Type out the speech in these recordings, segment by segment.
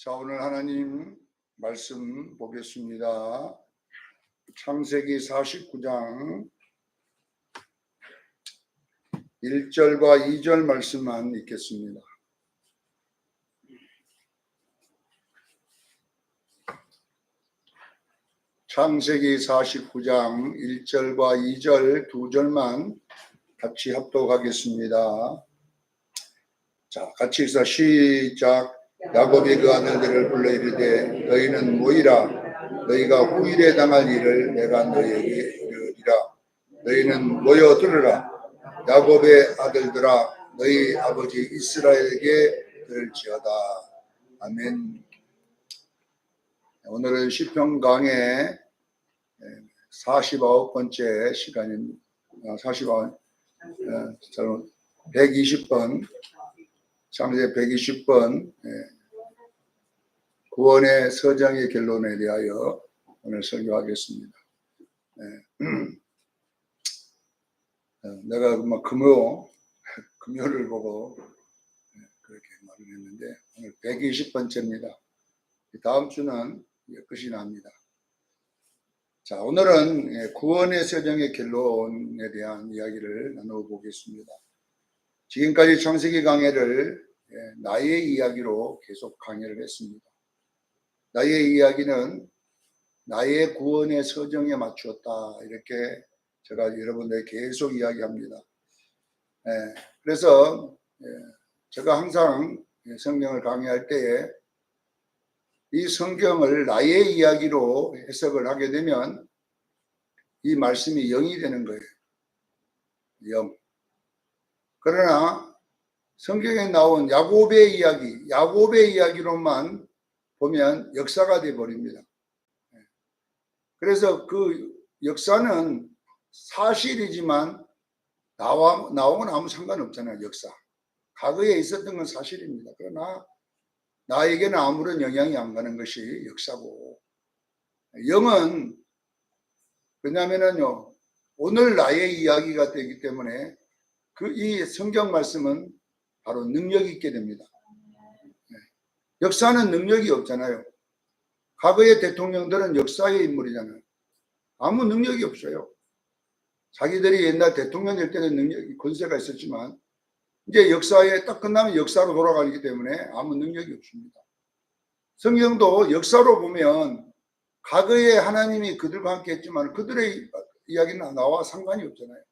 자, 오늘 하나님 말씀 보겠습니다. 창세기 49장 1절과 2절 말씀만 읽겠습니다. 창세기 49장 1절과 2절 두 절만 같이 합독하겠습니다. 자, 같이 읽사 시작. 야곱이 그 아들들을 불러 이르되 너희는 모이라. 너희가 후일에 당할 일을 내가 너희에게 이르리라. 너희는 모여 들으라. 야곱의 아들들아, 너희 아버지 이스라엘에게 들을지어다. 아멘. 오늘은 시편 강의 49번째 시간입니다. 120번, 창세기 120번 구원의 서정의 결론에 대하여 오늘 설교하겠습니다. 내가 금요를 보고 그렇게 말을 했는데 오늘 120번째입니다. 다음 주는 끝이 납니다. 자, 오늘은 구원의 서정의 결론에 대한 이야기를 나눠보겠습니다. 지금까지 창세기 강해를 나의 이야기로 계속 강해를 했습니다. 나의 이야기는 나의 구원의 서정에 맞추었다. 이렇게 제가 여러분들에게 계속 이야기합니다. 그래서 제가 항상 성경을 강의할 때에 이 성경을 나의 이야기로 해석을 하게 되면 이 말씀이 0이 되는 거예요. 0. 그러나 성경에 나온 야곱의 이야기로만 보면 역사가 되어버립니다. 그래서 그 역사는 사실이지만 나하고는 아무 상관없잖아요. 역사. 과거에 있었던 건 사실입니다. 그러나 나에게는 아무런 영향이 안 가는 것이 역사고, 영은 왜냐하면요, 오늘 나의 이야기가 되기 때문에 이 성경 말씀은 바로 능력이 있게 됩니다. 역사는 능력이 없잖아요. 과거의 대통령들은 역사의 인물이잖아요. 아무 능력이 없어요. 자기들이 옛날 대통령 될 때는 권세가 있었지만 이제 역사에 딱 끝나면 역사로 돌아가기 때문에 아무 능력이 없습니다. 성경도 역사로 보면 과거에 하나님이 그들과 함께 했지만 그들의 이야기는 나와 상관이 없잖아요.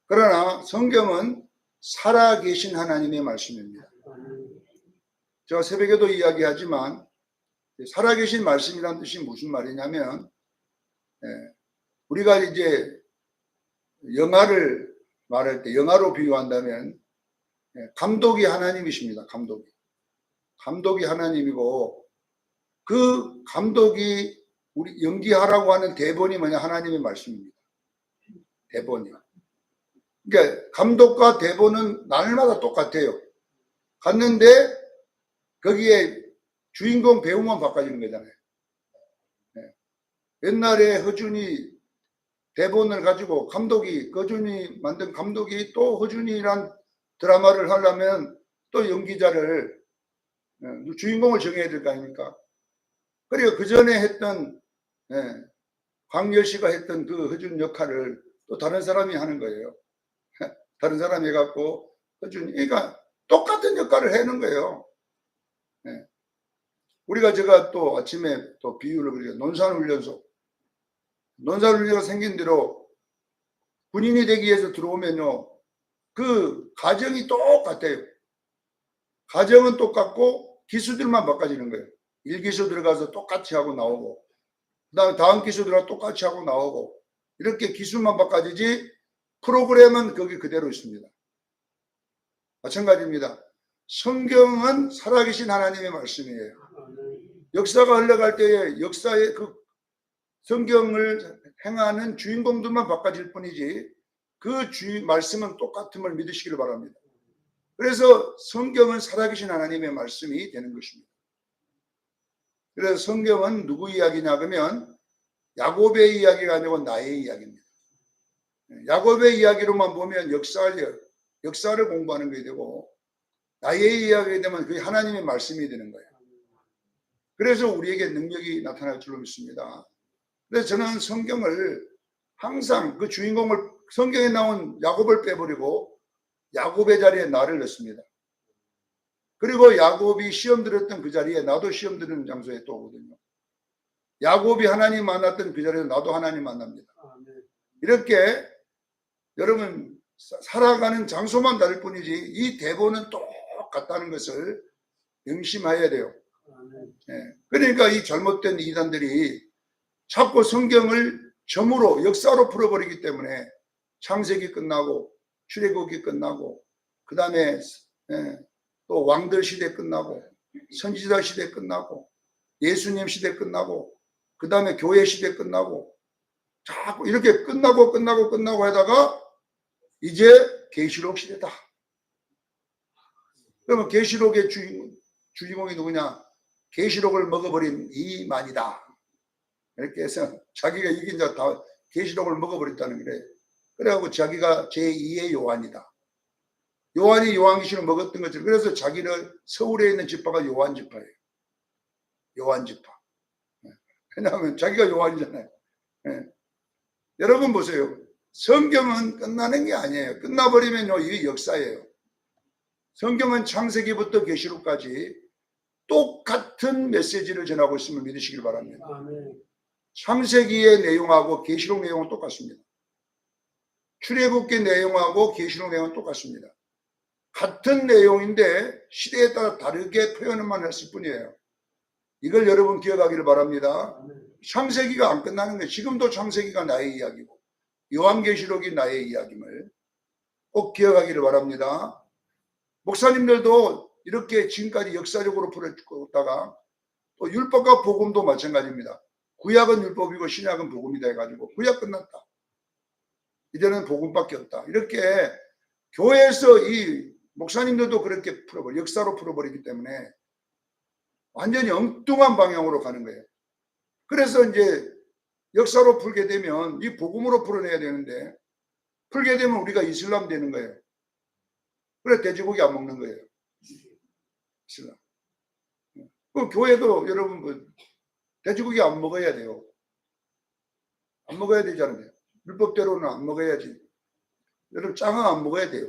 그러나 성경은 살아계신 하나님의 말씀입니다. 제가 새벽에도 이야기하지만 살아계신 말씀이란 뜻이 무슨 말이냐면 우리가 이제 영화를 말할 때 영화로 비유한다면 감독이 하나님이십니다. 감독이 하나님이고 그 감독이 우리 연기하라고 하는 대본이 뭐냐? 하나님의 말씀입니다. 대본이. 그러니까 감독과 대본은 날마다 똑같아요. 갔는데 거기에 주인공 배우만 바꿔지는 거잖아요. 옛날에 허준이 대본을 가지고 허준이 만든 감독이 또 허준이란 드라마를 하려면 또 연기자를 주인공을 정해야 될 거 아닙니까? 그리고 그 전에 했던 광열 씨가 했던 그 허준 역할을 또 다른 사람이 하는 거예요. 다른 사람이 해갖고 그러니까 똑같은 역할을 하는 거예요. 제가 또 아침에 또 비유를 그려요. 논산훈련소 생긴 대로 군인이 되기 위해서 들어오면요, 그 과정이 똑같아요. 과정은 똑같고 기수들만 바꿔지는 거예요. 1기수 들어가서 똑같이 하고 나오고, 그다음에 다음 기수 들어가서 똑같이 하고 나오고, 이렇게 기수만 바꿔지지 프로그램은 거기 그대로 있습니다. 마찬가지입니다. 성경은 살아계신 하나님의 말씀이에요. 역사가 흘러갈 때에 역사의 그 성경을 행하는 주인공들만 바꿔질 뿐이지 그 말씀은 똑같음을 믿으시기를 바랍니다. 그래서 성경은 살아계신 하나님의 말씀이 되는 것입니다. 그래서 성경은 누구 이야기냐 그러면 야곱의 이야기가 아니고 나의 이야기입니다. 야곱의 이야기로만 보면 역사를 공부하는 게 되고 나의 이야기가 되면 그게 하나님의 말씀이 되는 거예요. 그래서 우리에게 능력이 나타날 줄로 믿습니다. 그래서 저는 성경을 항상 그 주인공을 성경에 나온 야곱을 빼버리고 야곱의 자리에 나를 넣습니다. 그리고 야곱이 시험 들었던 그 자리에 나도 시험 들은 장소에 또 오거든요. 야곱이 하나님 만났던 그 자리에 나도 하나님 만납니다. 이렇게 여러분 살아가는 장소만 다를 뿐이지 이 대본은 똑같다는 것을 명심해야 돼요. 네. 그러니까 이 잘못된 이단들이 자꾸 성경을 점으로 역사로 풀어버리기 때문에 창세기 끝나고 출애굽이 끝나고 그 다음에 또 왕들 시대 끝나고 선지자 시대 끝나고 예수님 시대 끝나고 그 다음에 교회 시대 끝나고 자꾸 이렇게 끝나고 하다가 이제 계시록 시대다. 그러면 계시록의 주인공이 누구냐? 계시록을 먹어버린 이만이다. 이렇게 해서 자기가 이긴 자 다 계시록을 먹어버렸다는 거래. 그래갖고 자기가 제2의 요한이다. 요한이 요한계시록 먹었던 것처럼 그래서 자기는 서울에 있는 지파가 요한 지파예요. 요한 지파. 왜냐하면 자기가 요한이잖아요. 여러분 보세요. 성경은 끝나는 게 아니에요. 끝나버리면요 이게 역사예요. 성경은 창세기부터 계시록까지 똑같은 메시지를 전하고 있음을 믿으시길 바랍니다. 창세기의 내용하고 계시록 내용은 똑같습니다. 출애굽기 내용하고 계시록 내용은 똑같습니다. 같은 내용인데 시대에 따라 다르게 표현만 했을 뿐이에요. 이걸 여러분 기억하기를 바랍니다. 창세기가 안 끝나는 거예요. 지금도 창세기가 나의 이야기고 요한계시록이 나의 이야기임을 꼭 기억하기를 바랍니다. 목사님들도 이렇게 지금까지 역사적으로 풀어주다가 또 율법과 복음도 마찬가지입니다. 구약은 율법이고 신약은 복음이다 해가지고 구약 끝났다. 이제는 복음밖에 없다. 이렇게 교회에서 이 목사님들도 그렇게 풀어버려 역사로 풀어버리기 때문에 완전히 엉뚱한 방향으로 가는 거예요. 그래서 이제 역사로 풀게 되면 이 복음으로 풀어내야 되는데 풀게 되면 우리가 이슬람 되는 거예요. 그래 돼지고기 안 먹는 거예요. 이슬람. 그 교회도 여러분 돼지고기 안 먹어야 돼요. 안 먹어야 되잖아요. 율법대로는 안 먹어야지. 여러분 장어 안 먹어야 돼요.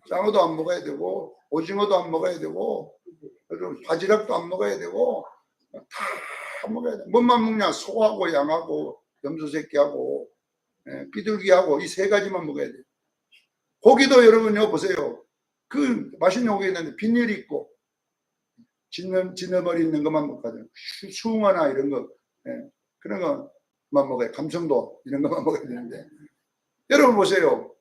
장어도 안 먹어야 되고 오징어도 안 먹어야 되고 여러분 바지락도 안 먹어야 되고 다 먹어야 돼. 뭐만 먹냐? 소하고 양하고 염소새끼하고 비둘기하고 이 세 가지만 먹어야 돼요. 고기도 여러분요 보세요. 그 맛있는 고기 있는데 비늘 있고 지느머리 있는 것만 먹거든요. 숭어나 이런 거 그런 것만 먹어요. 감성도 이런 것만 먹어야 되는데 여러분 보세요.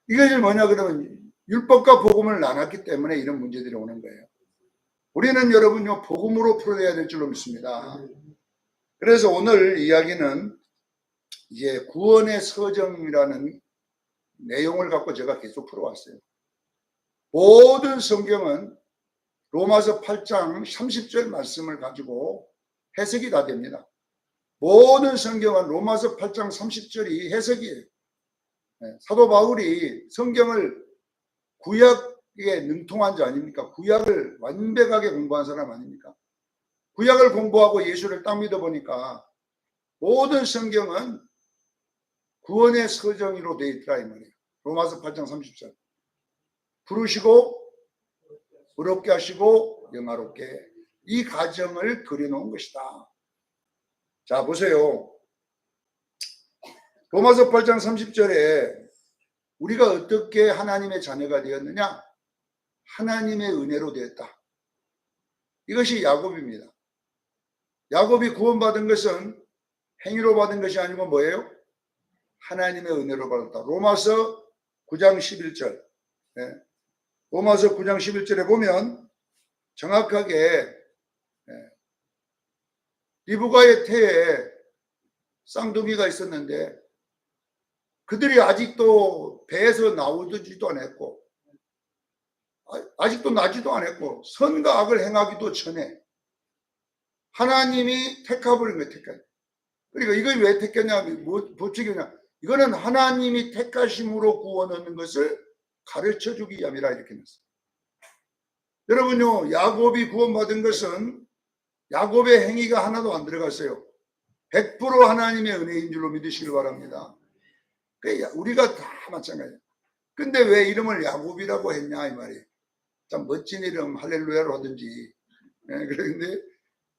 이것이 뭐냐 그러면 율법과 복음을 나눴기 때문에 이런 문제들이 오는 거예요. 우리는 여러분요 복음으로 풀어내야 될 줄로 믿습니다. 그래서 오늘 이야기는 이제 구원의 서정이라는 내용을 갖고 제가 계속 풀어왔어요. 모든 성경은 로마서 8장 30절 말씀을 가지고 해석이 다 됩니다. 모든 성경은 로마서 8장 30절이 해석이에요. 사도 바울이 성경을 구약에 능통한 자 아닙니까? 구약을 완벽하게 공부한 사람 아닙니까? 구약을 공부하고 예수를 딱 믿어보니까 모든 성경은 구원의 서정으로 되어 있더라 이 말이에요. 로마서 8장 30절. 부르시고 의롭게 하시고 영화롭게 이 가정을 그려놓은 것이다. 자 보세요. 로마서 8장 30절에 우리가 어떻게 하나님의 자녀가 되었느냐? 하나님의 은혜로 되었다. 이것이 야곱입니다. 야곱이 구원받은 것은 행위로 받은 것이 아니고 뭐예요? 하나님의 은혜로 받았다. 로마서 9장 11절. 로마서 9장 11절에 보면 정확하게 리브가의 태에 쌍둥이가 있었는데 그들이 아직도 배에서 나오지도 않았고 아직도 나지도 않았고 선과 악을 행하기도 전에 하나님이 택해버린 거예요. 택해. 그러니까 이걸 왜 택했냐? 뭐 법칙이냐? 이거는 하나님이 택하심으로 구원 얻는 것을 가르쳐주기 위함이라 이렇게 했어요. 여러분요, 야곱이 구원받은 것은 야곱의 행위가 하나도 안 들어갔어요. 100% 하나님의 은혜인 줄로 믿으시길 바랍니다. 우리가 다 마찬가지예요. 근데 왜 이름을 야곱이라고 했냐 이 말이에요. 참 멋진 이름 할렐루야로 하든지. 그런데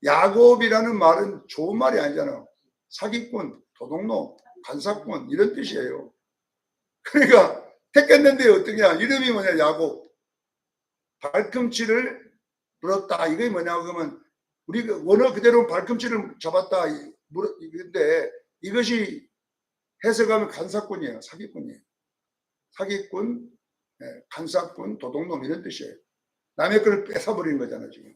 야곱이라는 말은 좋은 말이 아니잖아요. 사기꾼, 도둑놈, 간사꾼 이런 뜻이에요. 그러니까 택했는데 어떠냐, 이름이 뭐냐, 야곱. 발꿈치를 물었다. 이게 뭐냐 그러면 우리가 원어 그대로 발꿈치를 잡았다. 근데 이것이 해석하면 간사꾼이에요. 사기꾼이에요. 사기꾼, 간사꾼, 도둑놈 이런 뜻이에요. 남의 걸 뺏어버리는 거잖아요 지금.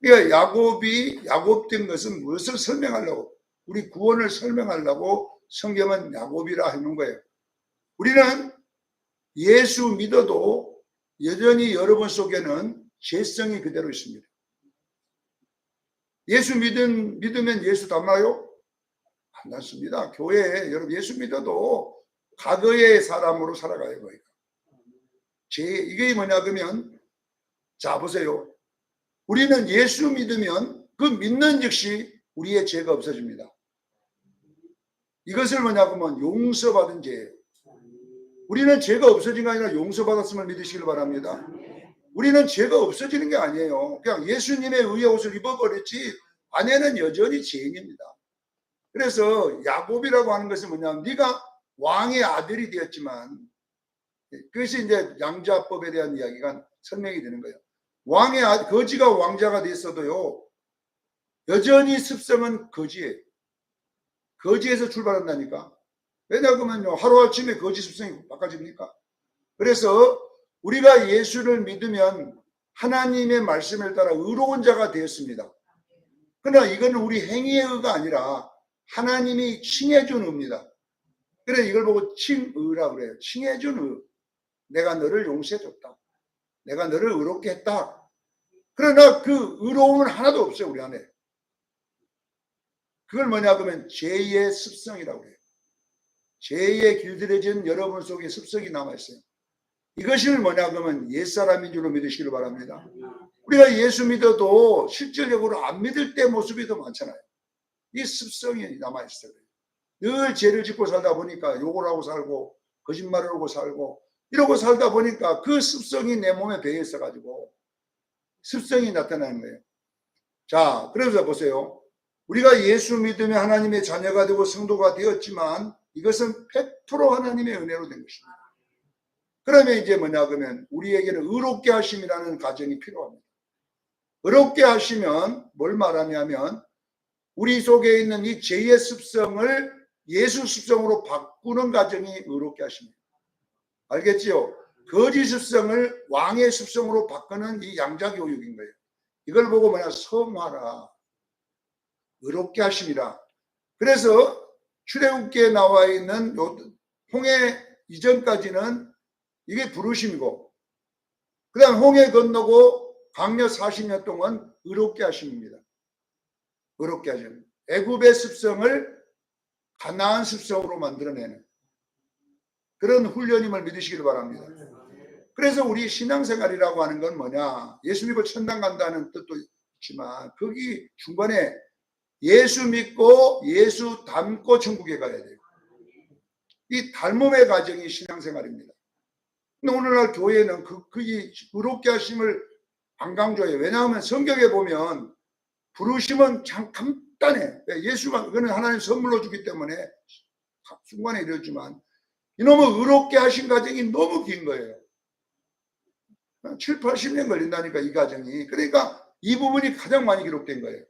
그러니까 야곱이 야곱된 것은 무엇을 설명하려고, 우리 구원을 설명하려고 성경은 야곱이라 하는 거예요. 우리는 예수 믿어도 여전히 여러분 속에는 죄성이 그대로 있습니다. 예수 믿으면 예수 닮아요? 안 닮습니다. 교회에 여러분 예수 믿어도 과거의 사람으로 살아가요. 이게 뭐냐 그러면, 자 보세요. 우리는 예수 믿으면 그 믿는 즉시 우리의 죄가 없어집니다. 이것을 뭐냐 그러면 용서받은 죄예요. 우리는 죄가 없어진 게 아니라 용서받았음을 믿으시길 바랍니다. 우리는 죄가 없어지는 게 아니에요. 그냥 예수님의 의의 옷을 입어버렸지 안에는 여전히 죄인입니다. 그래서 야곱이라고 하는 것은 뭐냐면, 네가 왕의 아들이 되었지만, 그것이 이제 양자법에 대한 이야기가 설명이 되는 거예요. 왕의 아들, 거지가 왕자가 됐어도요 여전히 습성은 거지예요. 거지에서 출발한다니까. 왜냐하면요, 하루아침에 거지 습성이 바꿔집니까? 그래서 우리가 예수를 믿으면 하나님의 말씀을 따라 의로운 자가 되었습니다. 그러나 이거는 우리 행위의 의가 아니라 하나님이 칭해준 의입니다. 그래서 이걸 보고 칭의라고 그래요. 칭해준 의. 내가 너를 용서해줬다. 내가 너를 의롭게 했다. 그러나 그 의로움은 하나도 없어요, 우리 안에. 그걸 뭐냐 그러면 죄의 습성이라고 그래요. 죄에 길들여진 여러분 속에 습성이 남아있어요. 이것을 뭐냐 그러면 옛사람인 줄로 믿으시길 바랍니다. 우리가 예수 믿어도 실질적으로 안 믿을 때 모습이 더 많잖아요. 이 습성이 남아있어요. 늘 죄를 짓고 살다 보니까 욕을 하고 살고 거짓말을 하고 살고 이러고 살다 보니까 그 습성이 내 몸에 배어 있어가지고 습성이 나타나는 거예요. 자, 그래서 보세요. 우리가 예수 믿으며 하나님의 자녀가 되고 성도가 되었지만 이것은 100% 하나님의 은혜로 된 것입니다. 그러면 이제 뭐냐 그러면 우리에게는 의롭게 하심이라는 과정이 필요합니다. 의롭게 하시면 뭘 말하냐면 우리 속에 있는 이 죄의 습성을 예수 습성으로 바꾸는 과정이 의롭게 하십니다. 알겠지요? 거짓 습성을 왕의 습성으로 바꾸는 이 양자교육인 거예요. 이걸 보고 뭐냐, 성화라, 의롭게 하심이라. 그래서 출애굽기에 나와 있는 홍해 이전까지는 이게 부르심이고, 그 다음 홍해 건너고 광야 40년 동안 의롭게 하심입니다. 의롭게 하심. 애굽의 습성을 가나안 습성으로 만들어내는 그런 훈련임을 믿으시길 바랍니다. 그래서 우리 신앙생활이라고 하는 건 뭐냐, 예수 믿고 천당 간다는 뜻도 있지만 거기 중간에 예수 믿고 예수 닮고 천국에 가야 돼요. 이 닮음의 과정이 신앙생활입니다. 근데 오늘날 교회는 그 의롭게 하심을 안 강조해요. 왜냐하면 성경에 보면 부르심은 참 간단해. 예수가 그거는 하나님 선물로 주기 때문에 순간에 이르지만 이놈의 의롭게 하신 과정이 너무 긴 거예요. 7, 80년 걸린다니까 이 과정이. 그러니까 이 부분이 가장 많이 기록된 거예요.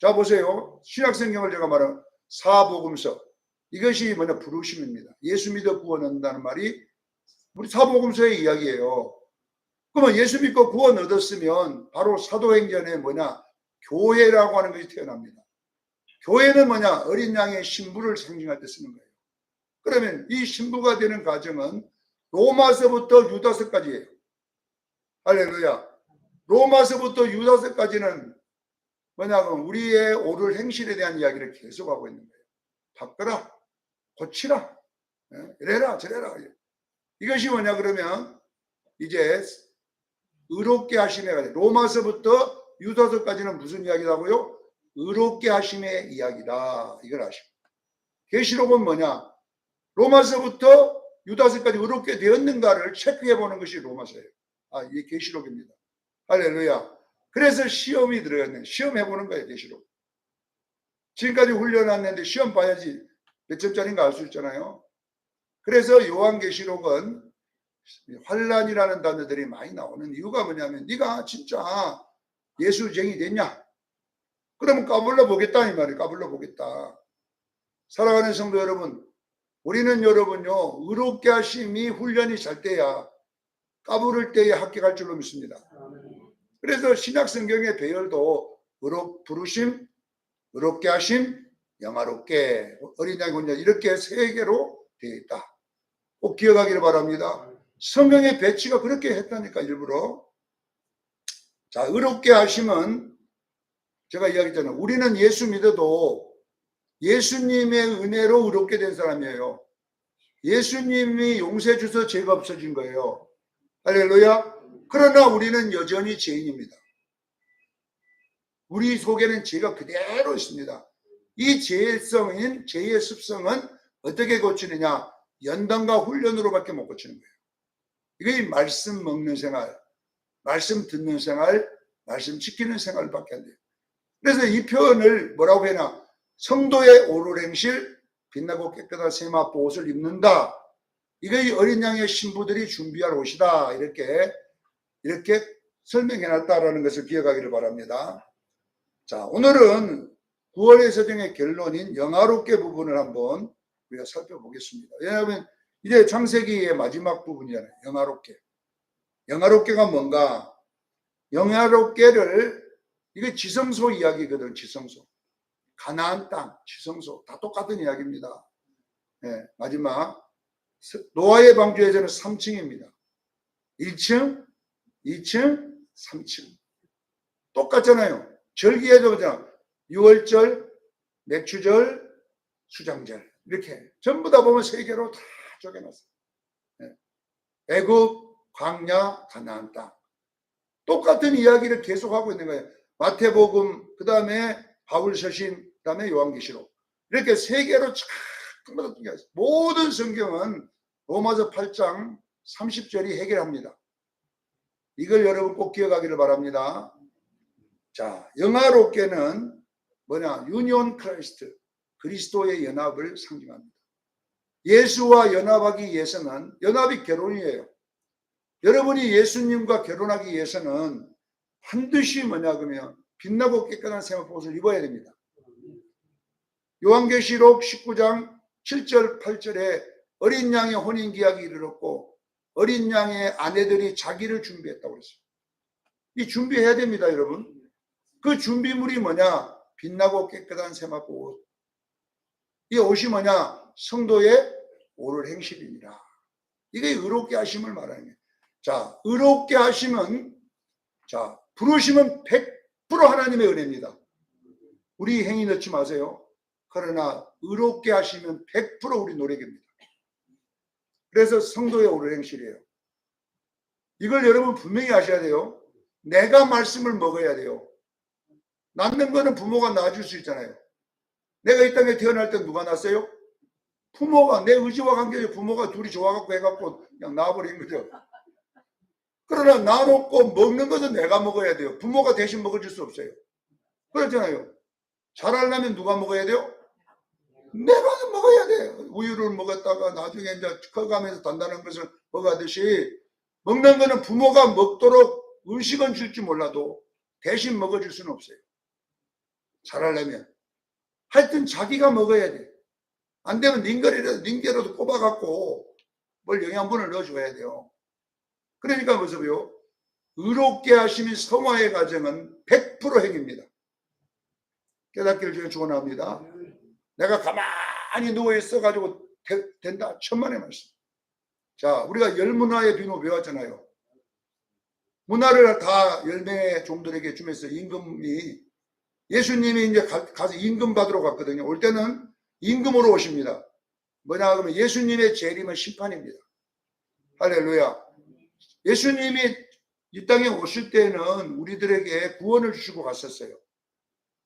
자 보세요. 신약성경을 제가 말한 사복음서, 이것이 뭐냐, 부르심입니다. 예수 믿어 구원한다는 말이 우리 사복음서의 이야기예요. 그러면 예수 믿고 구원 얻었으면 바로 사도행전에 뭐냐, 교회라고 하는 것이 태어납니다. 교회는 뭐냐, 어린 양의 신부를 상징할 때 쓰는 거예요. 그러면 이 신부가 되는 과정은 로마서부터 유다서까지예요. 할렐루야. 로마서부터 유다서까지는 뭐냐면 우리의 옳을 행실에 대한 이야기를 계속하고 있는 거예요. 바꿔라, 고치라, 이래라 저래라. 이것이 뭐냐 그러면 이제 의롭게 하심에 관해. 로마서부터 유다서까지는 무슨 이야기라고요? 의롭게 하심의 이야기다. 이걸 아시고. 계시록은 뭐냐? 로마서부터 유다서까지 의롭게 되었는가를 체크해 보는 것이 로마서예요. 이게 계시록입니다. 할렐루야. 그래서 시험이 들어갔네. 시험 해보는 거예요, 계시록. 지금까지 훈련했는데 시험 봐야지 몇 점짜리인가 알 수 있잖아요. 그래서 요한계시록은 환란이라는 단어들이 많이 나오는 이유가 뭐냐면, 네가 진짜 예수쟁이 됐냐? 그러면 까불러 보겠다 이 말이에요. 까불러 보겠다. 사랑하는 성도 여러분, 우리는 여러분요, 의롭게 하심이 훈련이 잘 돼야 까부를 때에 합격할 줄로 믿습니다. 그래서 신약 성경의 배열도 부르심, 의롭게 하심, 영화롭게, 어린 양의 혼자, 이렇게 세 개로 되어 있다. 꼭 기억하기를 바랍니다. 성경의 배치가 그렇게 했다니까, 일부러. 자, 의롭게 하심은 제가 이야기했잖아요. 우리는 예수 믿어도 예수님의 은혜로 의롭게 된 사람이에요. 예수님이 용서해 주셔서 죄가 없어진 거예요. 할렐루야. 그러나 우리는 여전히 죄인입니다. 우리 속에는 죄가 그대로 있습니다. 이 죄성인 죄의 습성은 어떻게 고치느냐? 연단과 훈련으로밖에 못 고치는 거예요. 이게 말씀 먹는 생활, 말씀 듣는 생활, 말씀 지키는 생활밖에 안 돼요. 그래서 이 표현을 뭐라고 해나? 성도의 옳은 행실, 빛나고 깨끗한 세마포 옷을 입는다. 이게 어린 양의 신부들이 준비할 옷이다. 이렇게 설명해 놨다라는 것을 기억하기를 바랍니다. 자, 오늘은 9월의 서정의 결론인 영화롭게 부분을 한번 우리가 살펴보겠습니다. 왜냐하면 이제 창세기의 마지막 부분이잖아요. 영화롭게. 영화롭게가 뭔가? 영화롭게를, 이게 지성소 이야기거든. 지성소. 가나안 땅, 지성소 다 똑같은 이야기입니다. 네, 마지막 노아의 방주에서는 3층입니다. 1층, 2층, 3층 똑같잖아요. 절기에도 그냥 6월절, 맥추절, 수장절 이렇게 전부 다 보면 세 개로 다 쪼개놨어요. 네. 애굽, 광야, 가나안 땅 똑같은 이야기를 계속하고 있는 거예요. 마태복음, 그 다음에 바울서신, 그 다음에 요한계시록 이렇게 세 개로 전부 다 쪼개놨어요. 모든 성경은 로마서 8장 30절이 해결합니다. 이걸 여러분 꼭 기억하기를 바랍니다. 자, 영화롭게는 뭐냐? 유니온 크라이스트, 그리스도의 연합을 상징합니다. 예수와 연합하기 위해서는, 연합이 결혼이에요. 여러분이 예수님과 결혼하기 위해서는 반드시 뭐냐 그러면 빛나고 깨끗한 세마포옷을 입어야 됩니다. 요한계시록 19장 7절 8절에 어린 양의 혼인기약이 이르렀고 어린 양의 아내들이 자기를 준비했다고 그랬어요. 이 준비해야 됩니다, 여러분. 그 준비물이 뭐냐? 빛나고 깨끗한 세마포 옷. 이 옷이 뭐냐? 성도의 옳은 행실입니다. 이게 의롭게 하심을 말하는 거예요. 자, 의롭게 하심은, 자, 부르심은 100% 하나님의 은혜입니다. 우리 행위 넣지 마세요. 그러나 의롭게 하시면 100% 우리 노력입니다. 그래서 성도의 옳은 행실이에요. 이걸 여러분 분명히 아셔야 돼요. 내가 말씀을 먹어야 돼요. 낳는 거는 부모가 낳아줄 수 있잖아요. 내가 이 땅에 태어날 때 누가 낳았어요? 부모가, 내 의지와 관계에 부모가 둘이 좋아갖고 해갖고 그냥 낳아버린 거죠. 그러나 낳아놓고 먹는 것은 내가 먹어야 돼요. 부모가 대신 먹어줄 수 없어요. 그렇잖아요. 자라려면 누가 먹어야 돼요? 내가 먹어야 돼. 우유를 먹었다가 나중에 이제 커가면서 단단한 것을 먹어가듯이 먹는 거는 부모가 먹도록 음식은 줄지 몰라도 대신 먹어줄 수는 없어요. 자라려면. 하여튼 자기가 먹어야 돼. 안 되면 닌게라도 꼽아갖고 뭘 영양분을 넣어줘야 돼요. 그러니까 보세요. 의롭게 하심이 성화의 과정은 100% 행입니다. 깨닫기를 제가 축원합니다. 내가 가만히 누워있어가지고 된다. 천만의 말씀. 자, 우리가 열문화의 비누 배웠잖아요. 문화를 다 10명의 종들에게 주면서 임금이, 예수님이 이제 가서 임금 받으러 갔거든요. 올 때는 임금으로 오십니다. 뭐냐 그러면 예수님의 재림은 심판입니다. 할렐루야. 예수님이 이 땅에 오실 때는 우리들에게 구원을 주시고 갔었어요.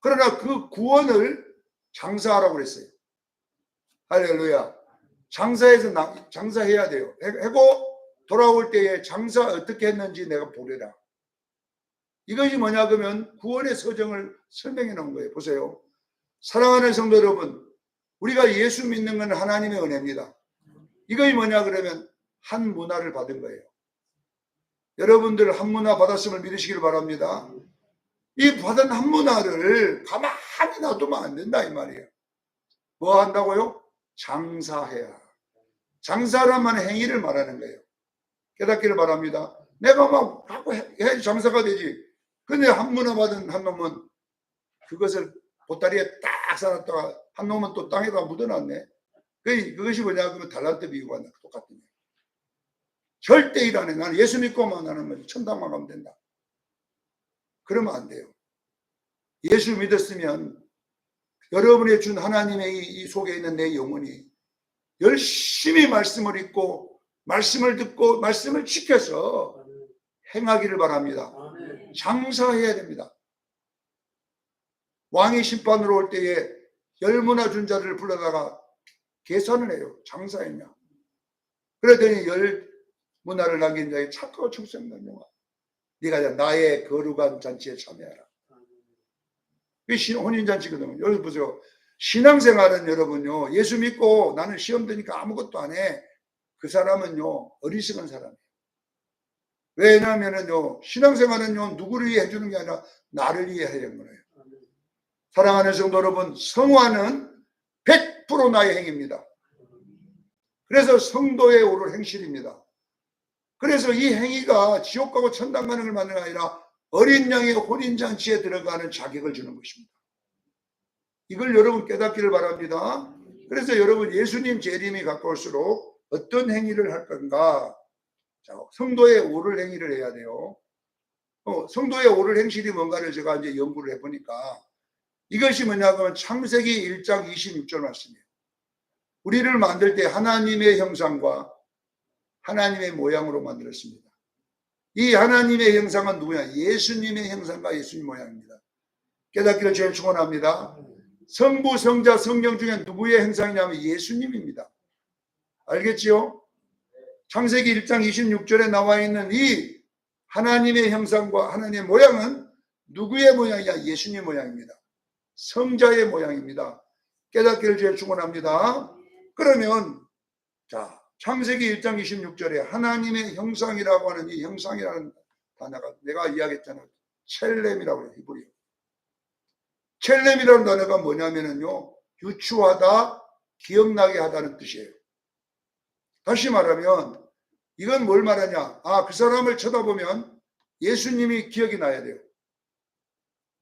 그러나 그 구원을 장사하라고 그랬어요. 할렐루야. 장사해야 돼요. 하고 돌아올 때에 장사 어떻게 했는지 내가 보리라. 이것이 뭐냐 그러면 구원의 서정을 설명해 놓은 거예요. 보세요. 사랑하는 성도 여러분, 우리가 예수 믿는 건 하나님의 은혜입니다. 이것이 뭐냐 그러면 한 문화를 받은 거예요. 여러분들 한 문화 받았음을 믿으시길 바랍니다. 이 받은 한 문화를 가만히 놔두면 안 된다 이 말이에요. 뭐 한다고요? 장사해야. 장사란 행위를 말하는 거예요. 깨닫기를 바랍니다. 내가 막 갖고 해야지 장사가 되지. 근데 한 문화 받은 한 놈은 그것을 보따리에 딱 싸놨다가 한 놈은 또 땅에다 묻어놨네. 그것이 뭐냐 그러면 달란트 비유가 똑같은 거예요. 절대 일 안 해. 나는 예수 믿고만 나는 천당만 가면 된다. 그러면 안 돼요. 예수 믿었으면 여러분이 준 하나님의 이 속에 있는 내 영혼이 열심히 말씀을 읽고 말씀을 듣고 말씀을 지켜서 행하기를 바랍니다. 장사해야 됩니다. 왕이 심판으로 올 때에 10문화 준 자를 불러다가 계산을 해요. 장사했냐. 그랬더니 10문화를 남긴 자에게 착하고 충성된 영아, 네가 나의 거룩한 잔치에 참여하라. 그게 혼인잔치거든요. 여기 보세요. 신앙생활은 여러분요, 예수 믿고 나는 시험 드니까 아무것도 안 해. 그 사람은요, 어리석은 사람이에요. 왜냐하면요, 신앙생활은요, 누구를 위해 해주는 게 아니라 나를 위해 하려는 거예요. 사랑하는 성도 여러분, 성화는 100% 나의 행위입니다. 그래서 성도에 오를 행실입니다. 그래서 이 행위가 지옥 가고 천당 가는 걸 만드는 게 아니라 어린 양의 혼인잔치에 들어가는 자격을 주는 것입니다. 이걸 여러분 깨닫기를 바랍니다. 그래서 여러분 예수님 재림이 가까울수록 어떤 행위를 할 건가? 자, 성도에 오를 행위를 해야 돼요. 성도에 오를 행실이 뭔가를 제가 이제 연구를 해보니까 이것이 뭐냐 하면 창세기 1장 26절 말씀이에요. 우리를 만들 때 하나님의 형상과 하나님의 모양으로 만들었습니다. 이 하나님의 형상은 누구냐? 예수님의 형상과 예수님 모양입니다. 깨닫기를 제일 축원합니다. 성부, 성자, 성령 중에 누구의 형상이냐면 예수님입니다. 알겠지요? 창세기 1장 26절에 나와 있는 이 하나님의 형상과 하나님의 모양은 누구의 모양이냐? 예수님 모양입니다. 성자의 모양입니다. 깨닫기를 제일 축원합니다. 그러면 자, 창세기 1장 26절에 하나님의 형상이라고 하는 이 형상이라는 단어가 내가 이야기했잖아요. 첼렘이라고 해요. 히브리어. 첼렘이라는 단어가 뭐냐면요, 유추하다, 기억나게 하다는 뜻이에요. 다시 말하면 이건 뭘 말하냐? 그 사람을 쳐다보면 예수님이 기억이 나야 돼요.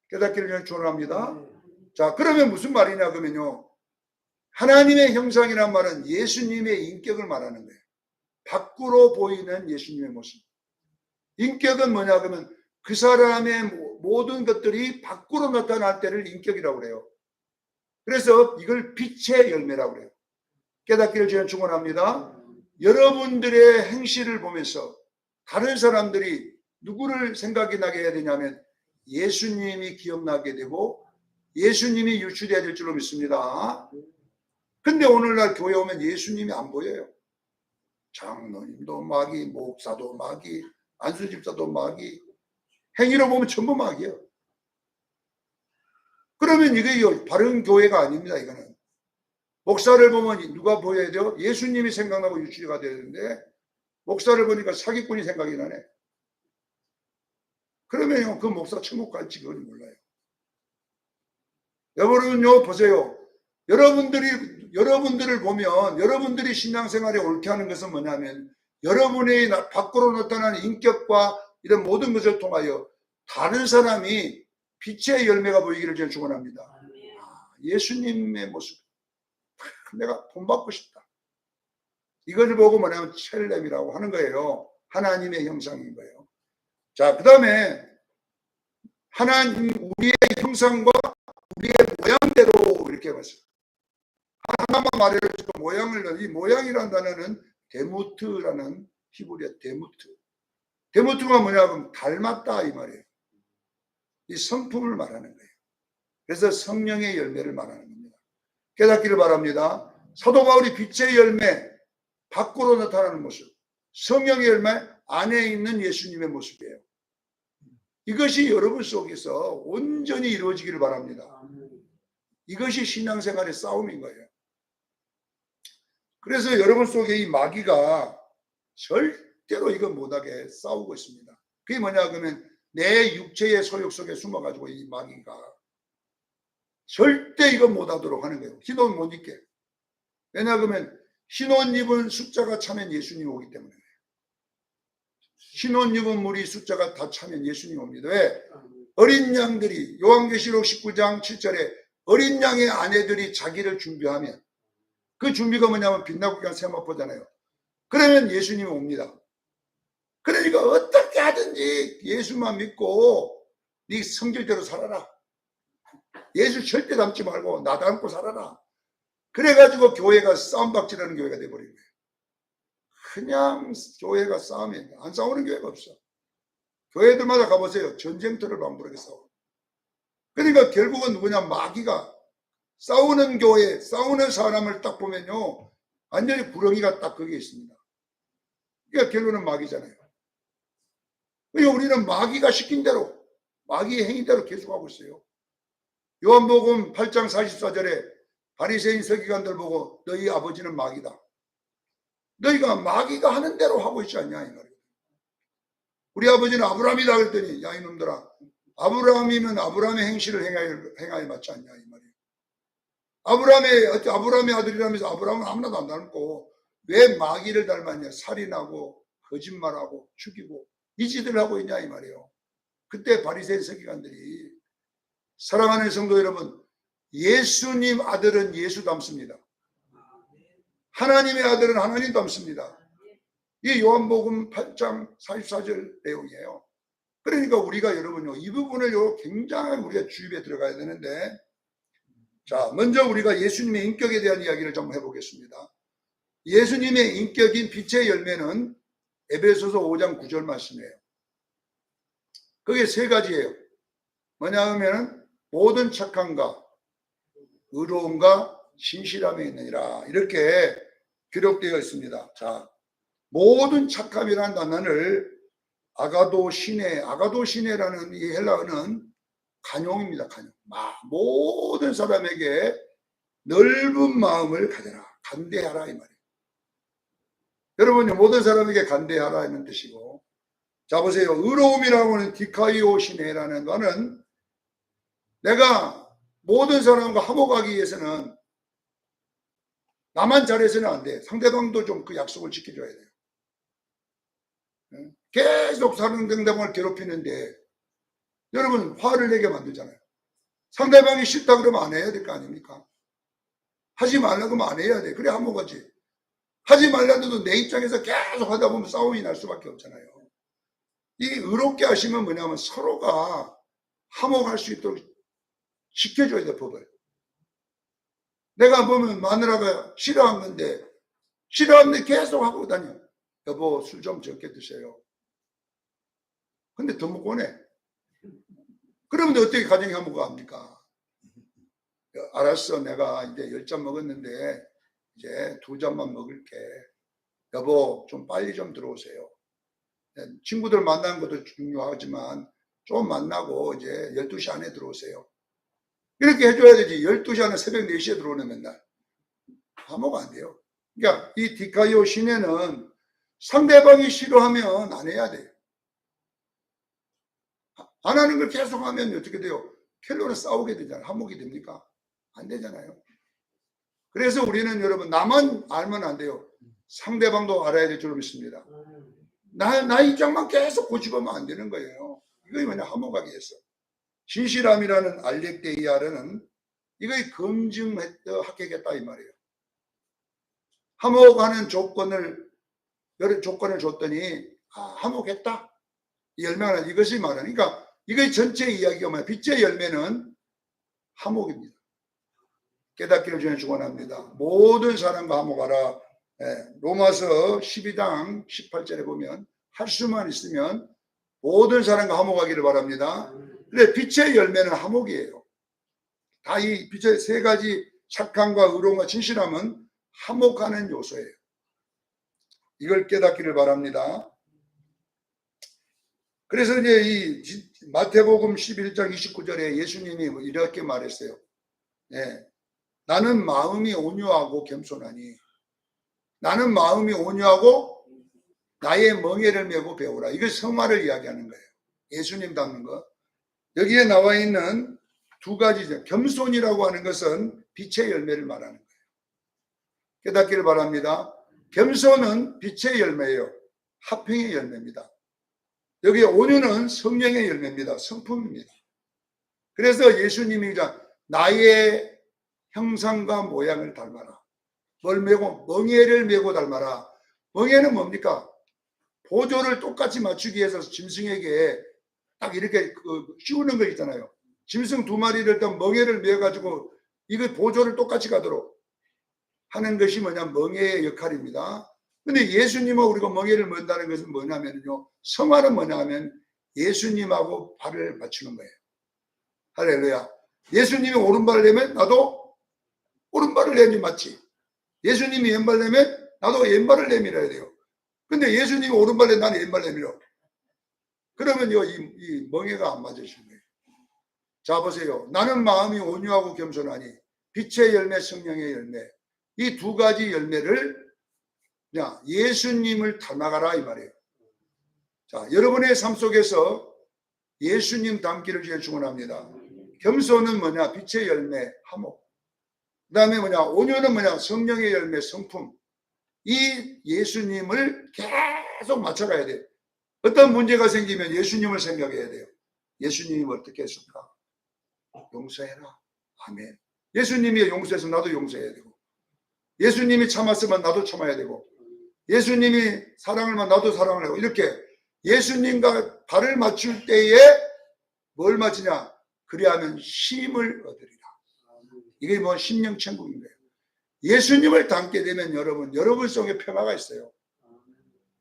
깨닫기를 축원합니다. 자, 그러면 무슨 말이냐 그러면요, 하나님의 형상이란 말은 예수님의 인격을 말하는 거예요. 밖으로 보이는 예수님의 모습. 인격은 뭐냐 그러면 그 사람의 모든 것들이 밖으로 나타날 때를 인격이라고 그래요. 그래서 이걸 빛의 열매라고 그래요. 깨닫기를 저는 축원합니다. 여러분들의 행실을 보면서 다른 사람들이 누구를 생각이 나게 해야 되냐면 예수님이 기억나게 되고 예수님이 유출돼야 될 줄로 믿습니다. 근데 오늘날 교회 오면 예수님이 안 보여요. 장로님도 마귀, 목사도 마귀, 안수집사도 마귀, 행위로 보면 전부 마귀예요. 그러면 이게 바른 교회가 아닙니다. 이거는 목사를 보면 누가 보여야 돼요? 예수님이 생각나고 유출가 되는데 목사를 보니까 사기꾼이 생각이 나네. 그러면 그 목사 천국 갈지 그건 몰라요. 여러분요, 보세요. 여러분들을 보면 여러분들이 신앙생활에 옳게 하는 것은 뭐냐면 여러분의 밖으로 나타나는 인격과 이런 모든 것을 통하여 다른 사람이 빛의 열매가 보이기를 저는 축원합니다. 예수님의 모습, 내가 본받고 싶다. 이걸 보고 뭐냐면 첼렘이라고 하는 거예요. 하나님의 형상인 거예요. 자, 그 다음에 하나님 우리의 형상과 우리의 모양대로 이렇게 봤어요. 하나만 말해주고 모양을, 이 모양이라는 단어는 데무트라는 히브리어 데무트. 데모트가 뭐냐면 닮았다 이 말이에요. 이 성품을 말하는 거예요. 그래서 성령의 열매를 말하는 겁니다. 깨닫기를 바랍니다. 사도 바울이 빛의 열매, 밖으로 나타나는 모습, 성령의 열매 안에 있는 예수님의 모습이에요. 이것이 여러분 속에서 온전히 이루어지기를 바랍니다. 이것이 신앙생활의 싸움인 거예요. 그래서 여러분 속에 이 마귀가 절대로 이거 못하게 싸우고 있습니다. 그게 뭐냐 그러면 내 육체의 소욕 속에 숨어가지고 이 마귀가 절대 이거 못하도록 하는 거예요. 흰 옷 못 입게. 왜냐 그러면 흰 옷 입은 숫자가 차면 예수님이 오기 때문에. 흰 옷 입은 무리 숫자가 다 차면 예수님이 옵니다. 왜? 어린 양들이 요한계시록 19장 7절에 어린 양의 아내들이 자기를 준비하면 그 준비가 뭐냐면 빛나고 그냥 세마포잖아요. 그러면 예수님이 옵니다. 그러니까 어떻게 하든지 예수만 믿고 네 성질대로 살아라. 예수 절대 닮지 말고 나 닮고 살아라. 그래가지고 교회가 싸움박질하는 교회가 돼버린 거예요. 그냥 교회가 싸움이에요. 안 싸우는 교회가 없어. 교회들마다 가보세요. 전쟁터를 방불하게 싸워. 그러니까 결국은 누구냐 마귀가 싸우는 교회, 싸우는 사람을 딱 보면요. 완전히 구렁이가 딱 거기에 있습니다. 그러니까 결론은 마귀잖아요. 그러니까 우리는 마귀가 시킨 대로, 마귀의 행위대로 계속하고 있어요. 요한복음 8장 44절에 바리새인 서기관들 보고 너희 아버지는 마귀다. 너희가 마귀가 하는 대로 하고 있지 않냐 이 말이에요. 우리 아버지는 아브라함이다 그랬더니 야 이놈들아 아브라함이면 아브라함의 행실을 행하여 맞지 않냐 이 말이에요. 아브라함의 아들이라면서 아브라함은 아무나도 안 닮고 왜 마귀를 닮았냐. 살인하고 거짓말하고 죽이고 이 짓을 하고 있냐 이 말이에요. 그때 바리새인 서기관들이 사랑하는 성도 여러분 예수님 아들은 예수 닮습니다. 하나님의 아들은 하나님 닮습니다. 이 요한복음 8장 44절 내용이에요. 그러니까 우리가 여러분요 이 부분을 굉장히 우리가 주입에 들어가야 되는데 자 먼저 우리가 예수님의 인격에 대한 이야기를 좀 해보겠습니다. 예수님의 인격인 빛의 열매는 에베소서 5장 9절 말씀이에요. 그게 세 가지예요. 뭐냐 하면 모든 착함과 의로움과 신실함에 있느니라 이렇게 기록되어 있습니다. 자 모든 착함이라는 단어를 아가도시네라는 이 헬라어는 간용입니다. 간용. 모든 사람에게 넓은 마음을 가져라. 간대하라 이 말이에요. 여러분이 모든 사람에게 간대하라 이런 뜻이고 자 보세요. 의로움이라고 하는 디카이오시네라는 거는 내가 모든 사람과 화목하기 위해서는 나만 잘해서는 안 돼. 상대방도 좀 그 약속을 지켜줘야 돼요. 계속 상대방을 괴롭히는데 여러분 화를 내게 만들잖아요. 상대방이 싫다 그러면 안 해야 될 거 아닙니까? 하지 말라고 하면 안 해야 돼. 그래 화목하지. 하지 말라도 내 입장에서 계속 하다 보면 싸움이 날 수밖에 없잖아요. 이 의롭게 하시면 뭐냐면 서로가 화목할 수 있도록 지켜줘야 돼 법을. 내가 보면 마누라가 싫어하는데 계속 하고 다녀. 여보 술 좀 적게 드세요. 근데 더 먹고 오네. 그러면 어떻게 가정이 화목합니까? 알았어 내가 이제 10잔 먹었는데 이제 2잔만 먹을게. 여보 좀 빨리 좀 들어오세요. 친구들 만나는 것도 중요하지만 좀 만나고 이제 12시 안에 들어오세요. 이렇게 해줘야 되지. 12시 안에 새벽 4시에 들어오네 맨날. 화목 안 돼요. 그러니까 이 디카이오 시내는 상대방이 싫어하면 안 해야 돼요. 안 하는 걸 계속 하면 어떻게 돼요? 결론은 싸우게 되잖아요. 화목이 됩니까? 안 되잖아요. 그래서 우리는 여러분 나만 알면 안 돼요. 상대방도 알아야 될 줄 믿습니다. 나 입장만 계속 고집하면 안 되는 거예요. 이거 뭐냐 화목하기 위해서. 신실함이라는 알렉데이아라는 이거의 검증하겠다 이 말이에요. 화목하는 여러 조건을 줬더니 화목했다. 이 열매가 이것이 말하는 그러니까 이거의 전체 이야기가 뭐야? 빛의 열매는 화목입니다. 깨닫기를 주님 축원합니다. 모든 사람과 화목하라. 로마서 12장 18절에 보면 할 수만 있으면 모든 사람과 화목하기를 바랍니다. 그래, 빛의 열매는 화목이에요. 다 이 빛의 세 가지 착함과 의로움과 진실함은 화목하는 요소예요. 이걸 깨닫기를 바랍니다. 그래서 이제 이 마태복음 11장 29절에 예수님이 이렇게 말했어요. 네. 나는 마음이 온유하고 겸손하니, 나는 마음이 온유하고 나의 멍에를 메고 배우라. 이거 성화를 이야기하는 거예요. 예수님 닮는 거. 여기에 나와 있는 두 가지죠. 겸손이라고 하는 것은 빛의 열매를 말하는 거예요. 깨닫기를 바랍니다. 겸손은 빛의 열매예요. 화평의 열매입니다. 여기 온유는 성령의 열매입니다. 성품입니다. 그래서 예수님이 나의 형상과 모양을 닮아라. 뭘 메고? 멍에를 메고 닮아라. 멍에는 뭡니까? 보조를 똑같이 맞추기 위해서 짐승에게 딱 이렇게 씌우는 거 있잖아요. 짐승 두 마리를 일단 멍에를 메어가지고 이거 보조를 똑같이 가도록 하는 것이 뭐냐? 멍에의 역할입니다. 근데 예수님하고 우리가 멍에를 맨다는 것은 뭐냐면요. 성화는 뭐냐 하면 예수님하고 발을 맞추는 거예요. 할렐루야. 예수님이 오른발을 내면 나도 오른발을 내니 맞지. 예수님이 왼발 내면 나도 왼발을 내밀어야 돼요. 근데 예수님이 오른발에 나는 왼발 내밀어. 그러면요, 이 멍에가 안 맞으시는 거예요. 자, 보세요. 나는 마음이 온유하고 겸손하니 빛의 열매, 성령의 열매. 이 두 가지 열매를 그냥 예수님을 닮아가라 이 말이에요. 자, 여러분의 삶 속에서 예수님 닮기를 주에 축원합니다. 겸손은 뭐냐? 빛의 열매, 화목. 그 다음에 뭐냐? 온유는 뭐냐? 성령의 열매, 성품. 이 예수님을 계속 맞춰가야 돼요. 어떤 문제가 생기면 예수님을 생각해야 돼요. 예수님이 어떻게 했을까? 용서해라. 아멘. 예수님이 용서해서 나도 용서해야 되고, 예수님이 참았으면 나도 참아야 되고, 예수님이 사랑을만 나도 사랑을 하고, 이렇게 예수님과 발을 맞출 때에 뭘 맞추냐? 그리하면 쉼을 얻으리라. 이게 뭐 심령천국인 거예요. 예수님을 닮게 되면 여러분 속에 평화가 있어요.